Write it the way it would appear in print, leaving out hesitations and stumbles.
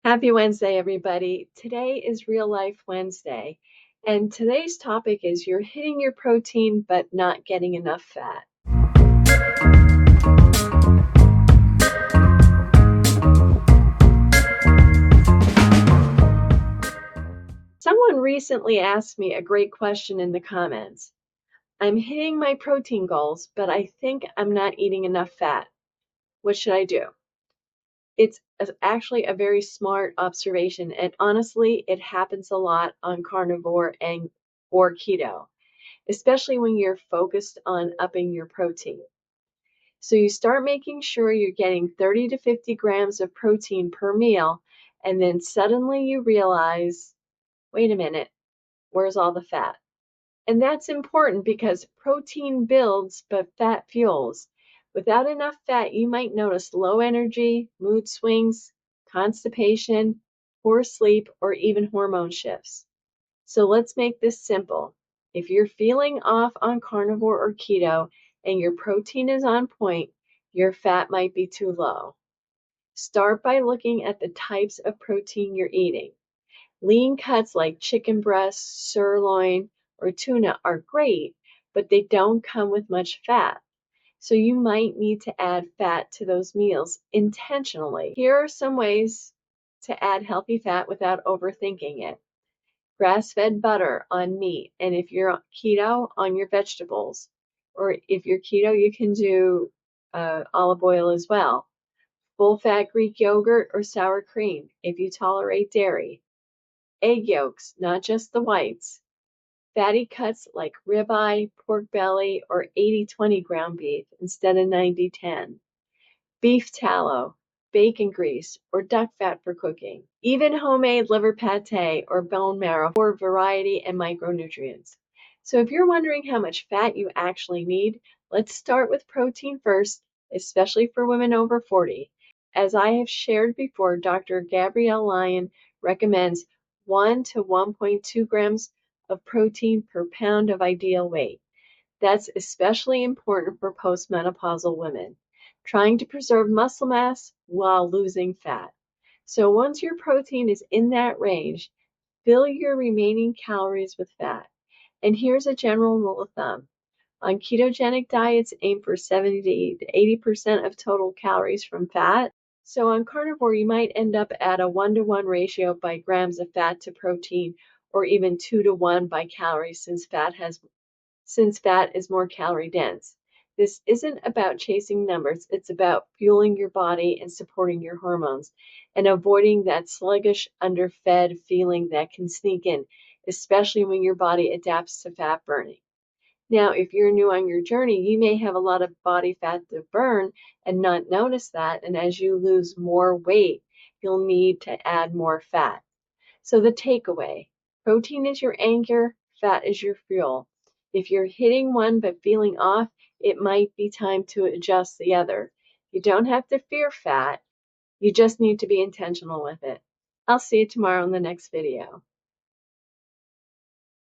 Happy Wednesday, everybody. Today is Real Life Wednesday, and today's topic is you're hitting your protein but not getting enough fat. Someone recently asked me a great question in the comments. I'm hitting my protein goals, but I think I'm not eating enough fat. What should I do? It's actually a very smart observation, and honestly, it happens a lot on carnivore or keto, especially when you're focused on upping your protein. So you start making sure you're getting 30 to 50 grams of protein per meal, and then suddenly you realize, wait a minute, where's all the fat? And that's important because protein builds, but fat fuels. Without enough fat, you might notice low energy, mood swings, constipation, poor sleep, or even hormone shifts. So let's make this simple. If you're feeling off on carnivore or keto and your protein is on point, your fat might be too low. Start by looking at the types of protein you're eating. Lean cuts like chicken breast, sirloin, or tuna are great, but they don't come with much fat. So you might need to add fat to those meals intentionally. Here are some ways to add healthy fat without overthinking it. Grass-fed butter on meat, and if you're keto, on your vegetables. Or if you're keto, you can do olive oil as well. Full-fat Greek yogurt or sour cream if you tolerate dairy. Egg yolks, not just the whites. Fatty cuts like ribeye, pork belly, or 80-20 ground beef instead of 90-10. Beef tallow, bacon grease, or duck fat for cooking. Even homemade liver pate or bone marrow for variety and micronutrients. So if you're wondering how much fat you actually need, let's start with protein first, especially for women over 40. As I have shared before, Dr. Gabrielle Lyon recommends 1 to 1.2 grams of protein per pound of ideal weight. That's especially important for postmenopausal women trying to preserve muscle mass while losing fat. So once your protein is in that range, fill your remaining calories with fat. And here's a general rule of thumb. On ketogenic diets, aim for 70 to 80% of total calories from fat. So on carnivore, you might end up at a 1-to-1 ratio by grams of fat to protein, or even 2-to-1 by calories since fat is more calorie dense. This isn't about chasing numbers, it's about fueling your body and supporting your hormones and avoiding that sluggish, underfed feeling that can sneak in, especially when your body adapts to fat burning. Now, if you're new on your journey, you may have a lot of body fat to burn and not notice that, and as you lose more weight, you'll need to add more fat. So the takeaway, protein is your anchor, fat is your fuel. If you're hitting one but feeling off, it might be time to adjust the other. You don't have to fear fat, you just need to be intentional with it. I'll see you tomorrow in the next video.